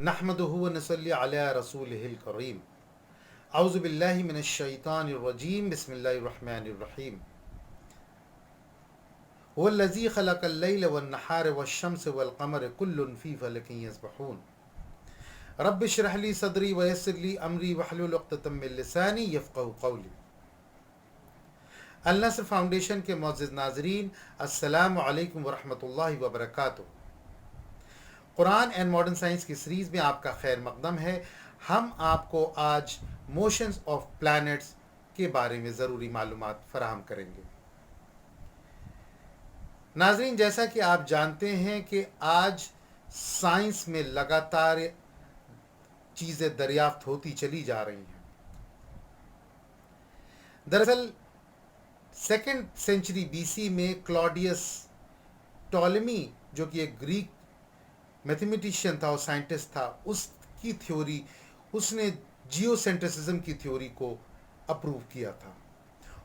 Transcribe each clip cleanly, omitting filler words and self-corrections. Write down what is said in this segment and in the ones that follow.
नहमदुहु व नसल्ली अला रसूलिहिल करीम। औज़ु बिल्लाहि मिनश शैतानिर रजीम। बिस्मिल्लाहिर रहमानिर रहीम। हुवल्लज़ी खलक़ल लैल वन नहार वश-शम्स वल क़मर कुल्लुन फ़ी फ़लकिन यस्बहून। रब्बि इश्रह ली सदरी व यस्सिर ली अमरी वहलुल उक़दतम मिन लिसानी यफ़क़हू क़ौली। अल नस्र फाउंडेशन के मुअज़्ज़िज़ नाज़रीन, अस्सलामु अलैकुम व रहमतुल्लाहि व बरकातुहू। कुरान एंड मॉडर्न साइंस की सीरीज़ में आपका खैर मकदम है। हम आपको आज मोशंस ऑफ प्लैनेट्स के बारे में ज़रूरी मालूमात फराहम करेंगे। नाज़रीन, जैसा कि आप जानते हैं कि आज साइंस में लगातार चीज़ें दरियाफ्त होती चली जा रही हैं। दरअसल सेकेंड सेंचुरी बीसी में क्लॉडियस टॉलेमी, जो कि एक ग्रीक मैथमेटिशियन था और साइंटिस्ट था, उसकी थ्योरी, उसने जियोसेंट्रिसिज्म की थ्योरी को अप्रूव किया था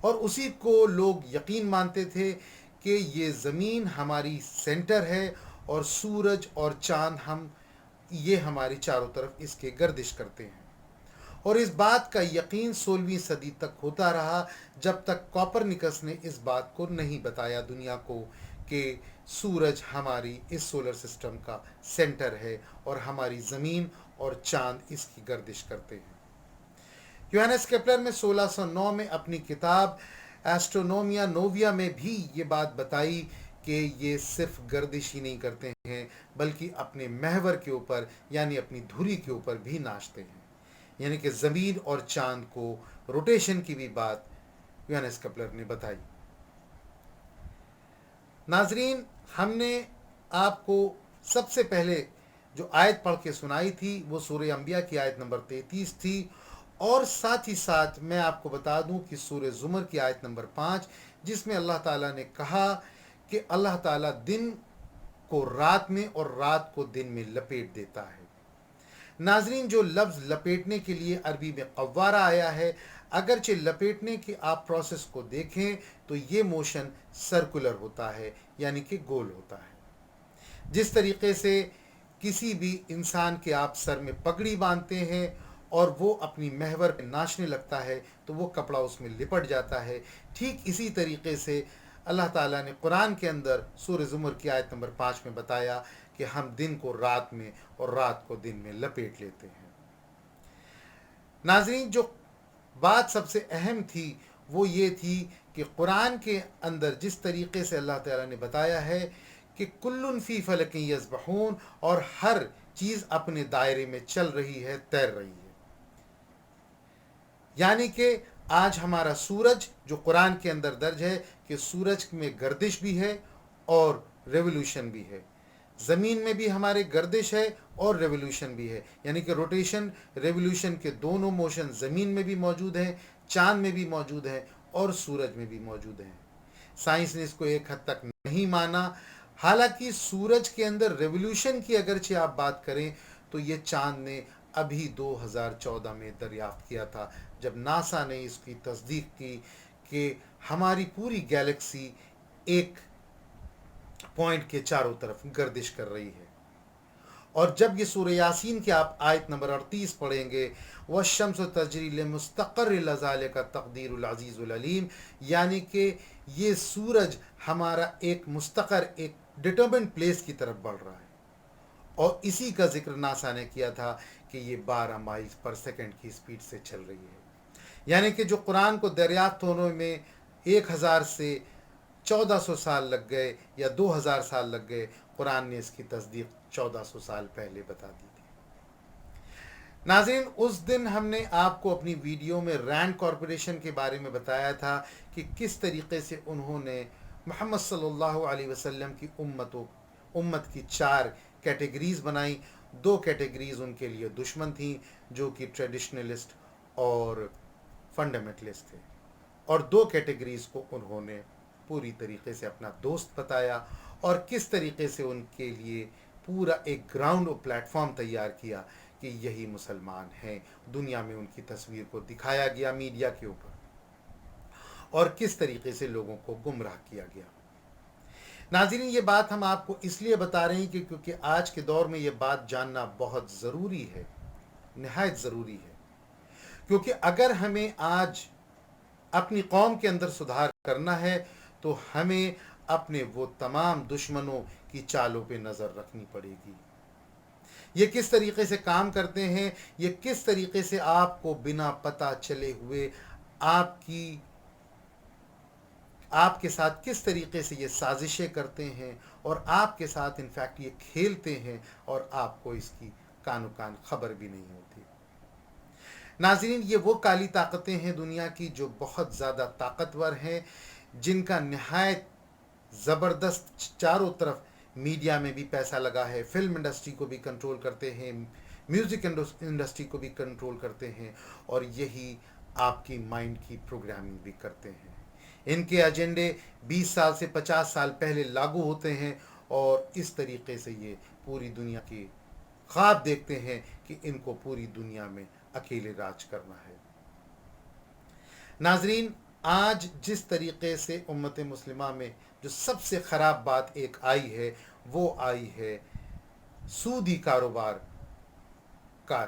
और उसी को लोग यकीन मानते थे कि ये ज़मीन हमारी सेंटर है और सूरज और चाँद ये हमारी चारों तरफ इसके गर्दिश करते हैं। और इस बात का यकीन 16वीं सदी तक होता रहा, जब तक कॉपरनिकस ने इस बात को नहीं बताया दुनिया को कि सूरज हमारी इस सोलर सिस्टम का सेंटर है और हमारी ज़मीन और चाँद इसकी गर्दिश करते हैं। योहानस केपलर में 1609 में अपनी किताब एस्ट्रोनोमिया नोविया में भी ये बात बताई कि ये सिर्फ गर्दिश ही नहीं करते हैं बल्कि अपने महवर के ऊपर यानी अपनी धुरी के ऊपर भी नाचते हैं। यानी कि ज़मीन और चाँद को रोटेशन की भी बात योहानस केपलर ने बताई। नाजरीन, हमने आपको सबसे पहले जो आयत पढ़ के सुनाई थी वो सूरह अंबिया की आयत नंबर 33 थी, और साथ ही साथ मैं आपको बता दूं कि सूरह ज़ुमर की आयत नंबर 5, जिसमें अल्लाह ताला ने कहा कि अल्लाह ताला दिन को रात में और रात को दिन में लपेट देता है। नाजरीन, जो लफ्ज़ लपेटने के लिए अरबी में कव्वारा आया है, अगरचे लपेटने की आप प्रोसेस को देखें तो ये मोशन सर्कुलर होता है, यानी कि गोल होता है। जिस तरीके से किसी भी इंसान के आप सर में पगड़ी बांधते हैं और वो अपनी महवर पे नाचने लगता है तो वो कपड़ा उसमें लिपट जाता है, ठीक इसी तरीके से अल्लाह ताला ने कुरान के अंदर सूरह ज़ुमर की आयत नंबर 5 में बताया कि हम दिन को रात में और रात को दिन में लपेट लेते हैं। नाज़रीन, जो बात सबसे अहम थी वो ये थी कि कुरान के अंदर जिस तरीके से अल्लाह ताला ने बताया है कि कुल्लुन फ़ी फ़लकिन यस्बहून, और हर चीज़ अपने दायरे में चल रही है, तैर रही है। यानी कि आज हमारा सूरज, जो कुरान के अंदर दर्ज है कि सूरज में गर्दिश भी है और रेवोल्यूशन भी है, ज़मीन में भी हमारे गर्दिश है और रेवोल्यूशन भी है, यानी कि रोटेशन रेवोल्यूशन के दोनों मोशन ज़मीन में भी मौजूद हैं, चाँद में भी मौजूद हैं और सूरज में भी मौजूद हैं। साइंस ने इसको एक हद तक नहीं माना, हालांकि सूरज के अंदर रेवोल्यूशन की अगरचे आप बात करें तो ये चाँद ने अभी 2014 में दरियाफ्त किया था, जब नासा ने इसकी तस्दीक की कि हमारी पूरी गैलेक्सी एक पॉइंट के चारों तरफ गर्दिश कर रही है। और जब ये सूरह यासीन की आप आयत नंबर 38 पढ़ेंगे, वश्शम्सु तजरी लिमुस्तक़र्रिन ज़ालिका तक़दीरुल अज़ीज़ुल अलीम, यानी कि ये सूरज हमारा एक मुस्तक़र, एक डिटर्मिन्ड प्लेस की तरफ बढ़ रहा है। और इसी का जिक्र नासा ने किया था कि ये 12 माइल्स पर सेकंड की स्पीड से चल रही है। यानी कि जो कुरान को दरियाफ्त होने में 1000 से 1400 साल लग गए या 2000 साल लग गए, कुरान ने इसकी तस्दीक 1400 साल पहले बता दी थी। नाज़रीन, उस दिन हमने आपको अपनी वीडियो में रैंड कॉरपोरेशन के बारे में बताया था कि किस तरीके से उन्होंने मोहम्मद सल्लल्लाहु अलैहि वसल्लम की उम्मत की 4 कैटेगरीज़ बनाई। 2 कैटेगरीज़ उनके लिए दुश्मन थी, जो कि ट्रेडिशनलिस्ट और फंडामेंटलिस्ट थे, और 2 कैटेगरीज़ को उन्होंने पूरी तरीके से अपना दोस्त बताया और किस तरीके से उनके लिए पूरा एक ग्राउंड और प्लेटफॉर्म तैयार किया कि यही मुसलमान हैं। दुनिया में उनकी तस्वीर को दिखाया गया मीडिया के ऊपर, और किस तरीके से लोगों को गुमराह किया गया। नाज़रीन, ये बात हम आपको इसलिए बता रहे हैं कि क्योंकि आज के दौर में ये बात जानना बहुत ज़रूरी है, निहायत ज़रूरी है। क्योंकि अगर हमें आज अपनी कौम के अंदर सुधार करना है तो हमें अपने वो तमाम दुश्मनों की चालों पे नज़र रखनी पड़ेगी। ये किस तरीके से काम करते हैं, ये किस तरीके से आपको बिना पता चले हुए आपके साथ किस तरीके से ये साजिशें करते हैं और आपके साथ इनफैक्ट ये खेलते हैं और आपको इसकी कानो कान खबर भी नहीं होती। नाज़रीन, ये वो काली ताकतें हैं दुनिया की जो बहुत ज़्यादा ताकतवर हैं, जिनका नहायत ज़बरदस्त चारों तरफ मीडिया में भी पैसा लगा है, फिल्म इंडस्ट्री को भी कंट्रोल करते हैं, म्यूज़िक इंडस्ट्री को भी कंट्रोल करते हैं और यही आपकी माइंड की प्रोग्रामिंग भी करते हैं। इनके एजेंडे 20 साल से 50 साल पहले लागू होते हैं और इस तरीके से ये पूरी दुनिया की ख्वाब देखते हैं कि इनको पूरी दुनिया में अकेले राज करना है। नाजरीन, आज जिस तरीके से उम्मत मुस्लिमा में जो सबसे ख़राब बात एक आई है वो आई है सूदी कारोबार का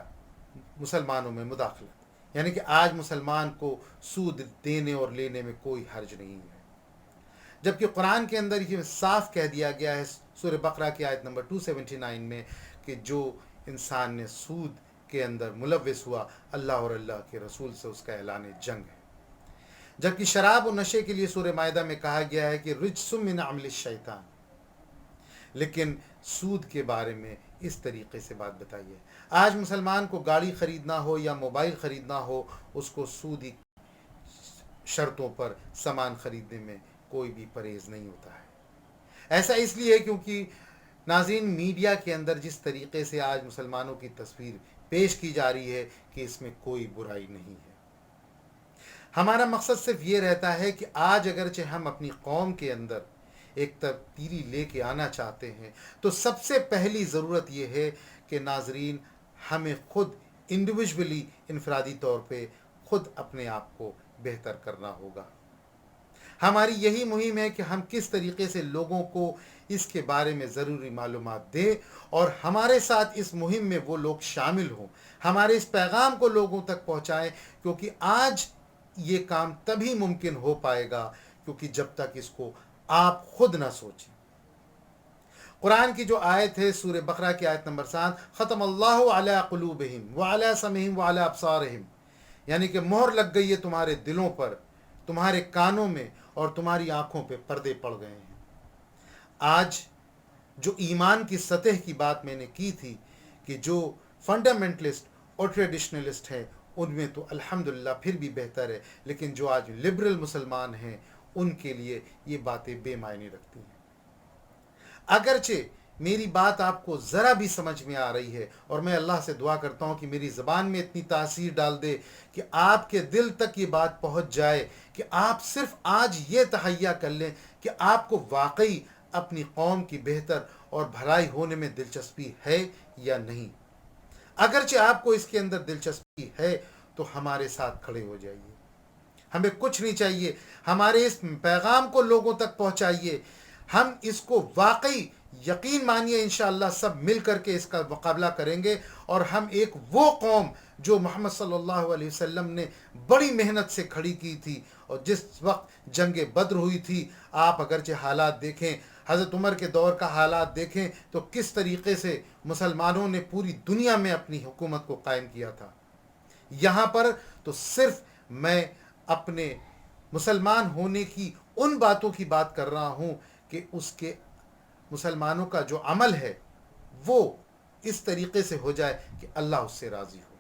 मुसलमानों में मुदाखलत, यानी कि आज मुसलमान को सूद देने और लेने में कोई हर्ज नहीं है, जबकि कुरान के अंदर ये साफ कह दिया गया है सूरह बकरा की आयत नंबर 279 में कि जो इंसान ने सूद के अंदर मुलव्विस हुआ, अल्लाह और अल्लाह के रसूल से उसका ऐलान जंग है। जबकि शराब और नशे के लिए सूरह मायदा में कहा गया है कि रिज्सुम मिन अमल शैतान, लेकिन सूद के बारे में इस तरीके से बात बताइए। आज मुसलमान को गाड़ी ख़रीदना हो या मोबाइल ख़रीदना हो, उसको सूदी शर्तों पर सामान ख़रीदने में कोई भी परहेज़ नहीं होता है। ऐसा इसलिए क्योंकि नाज़रीन, मीडिया के अंदर जिस तरीके से आज मुसलमानों की तस्वीर पेश की जा रही है कि इसमें कोई बुराई नहीं है। हमारा मकसद सिर्फ ये रहता है कि आज अगरचे हम अपनी कौम के अंदर एक तब्दीली लेके आना चाहते हैं तो सबसे पहली ज़रूरत यह है कि नाजरीन, हमें ख़ुद इंडिविजुअली इनफरादी तौर पे ख़ुद अपने आप को बेहतर करना होगा। हमारी यही मुहिम है कि हम किस तरीके से लोगों को इसके बारे में ज़रूरी मालूमात दें और हमारे साथ इस मुहिम में वो लोग शामिल हों, हमारे इस पैगाम को लोगों तक पहुँचाएँ, क्योंकि आज ये काम तभी मुमकिन हो पाएगा क्योंकि जब तक इसको आप खुद ना सोचें। कुरान की जो आयत है सूरह बकरा की आयत नंबर 7, ख़तम अल्लाहु अला क़ुलूबिहिम व अला समीहिम व अला अब्सारिहिम, यानी कि मोहर लग गई है तुम्हारे दिलों पर, तुम्हारे कानों में और तुम्हारी आंखों पे पर्दे पड़ गए हैं। आज जो ईमान की सतह की बात मैंने की थी कि जो फंडामेंटलिस्ट और ट्रेडिशनलिस्ट हैं उनमें तो अल्हम्दुलिल्लाह फिर भी बेहतर है, लेकिन जो आज लिबरल मुसलमान हैं उनके लिए ये बातें बेमायने रखती हैं। अगरचे मेरी बात आपको ज़रा भी समझ में आ रही है और मैं अल्लाह से दुआ करता हूँ कि मेरी ज़बान में इतनी तासीर डाल दे कि आपके दिल तक ये बात पहुँच जाए कि आप सिर्फ आज ये तहैया कर लें कि आपको वाकई अपनी कौम की बेहतर और भलाई होने में दिलचस्पी है या नहीं। अगरचे आपको इसके अंदर दिलचस्पी है तो हमारे साथ खड़े हो जाइए। हमें कुछ नहीं चाहिए, हमारे इस पैगाम को लोगों तक पहुंचाइए। हम इसको वाकई यकीन मानिए इंशाअल्लाह सब मिल करके इसका मुकाबला करेंगे और हम एक वो कौम जो मोहम्मद सल्लल्लाहु अलैहि वसल्लम ने बड़ी मेहनत से खड़ी की थी और जिस वक्त जंग बद्र हुई थी, आप अगरचे हालात देखें, हज़रत उमर के दौर का हालात देखें तो किस तरीके से मुसलमानों ने पूरी दुनिया में अपनी हुकूमत को कायम किया था। यहाँ पर तो सिर्फ मैं अपने मुसलमान होने की उन बातों की बात कर रहा हूँ कि उसके मुसलमानों का जो अमल है वो इस तरीके से हो जाए कि अल्लाह उससे राज़ी हो।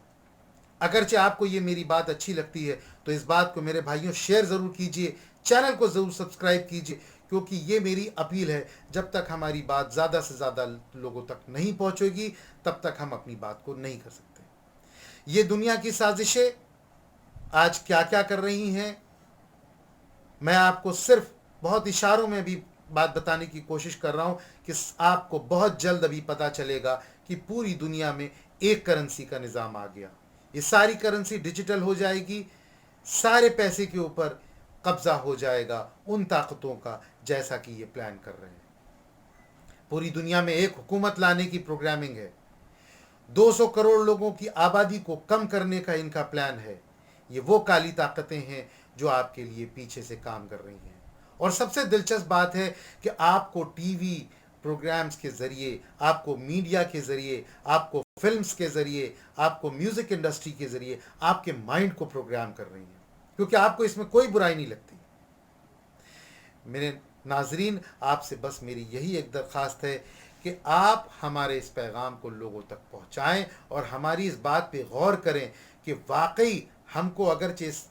अगरचे आपको ये मेरी बात अच्छी लगती है तो इस बात को मेरे भाइयों शेयर ज़रूर कीजिए, चैनल को ज़रूर सब्सक्राइब कीजिए, क्योंकि ये मेरी अपील है, जब तक हमारी बात ज़्यादा से ज़्यादा लोगों तक नहीं पहुँचेगी तब तक हम अपनी बात को नहीं कर सकते। ये दुनिया की साजिशें आज क्या क्या कर रही हैं, मैं आपको सिर्फ बहुत इशारों में भी बात बताने की कोशिश कर रहा हूँ कि आपको बहुत जल्द अभी पता चलेगा कि पूरी दुनिया में एक करेंसी का निज़ाम आ गया। ये सारी करेंसी डिजिटल हो जाएगी, सारे पैसे के ऊपर कब्ज़ा हो जाएगा उन ताकतों का जैसा कि ये प्लान कर रहे हैं। पूरी दुनिया में एक हुकूमत लाने की प्रोग्रामिंग है, 200 करोड़ लोगों की आबादी को कम करने का इनका प्लान है। ये वो काली ताकतें हैं जो आपके लिए पीछे से काम कर रही हैं। और सबसे दिलचस्प बात है कि आपको टीवी प्रोग्राम्स के ज़रिए, आपको मीडिया के ज़रिए, आपको फिल्म्स के ज़रिए, आपको म्यूज़िक इंडस्ट्री के ज़रिए आपके माइंड को प्रोग्राम कर रही हैं, क्योंकि आपको इसमें कोई बुराई नहीं लगती। मेरे नाजरीन, आपसे बस मेरी यही एक दरख्वास्त है कि आप हमारे इस पैगाम को लोगों तक पहुंचाएं और हमारी इस बात पे गौर करें कि वाकई हमको अगरचे इस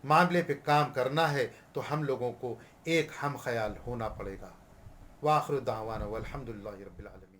मामले पे काम करना है तो हम लोगों को एक हम ख्याल होना पड़ेगा। वाखिर दावाना वल्हम्दुलिल्लाहि रब्बिल आलमीन।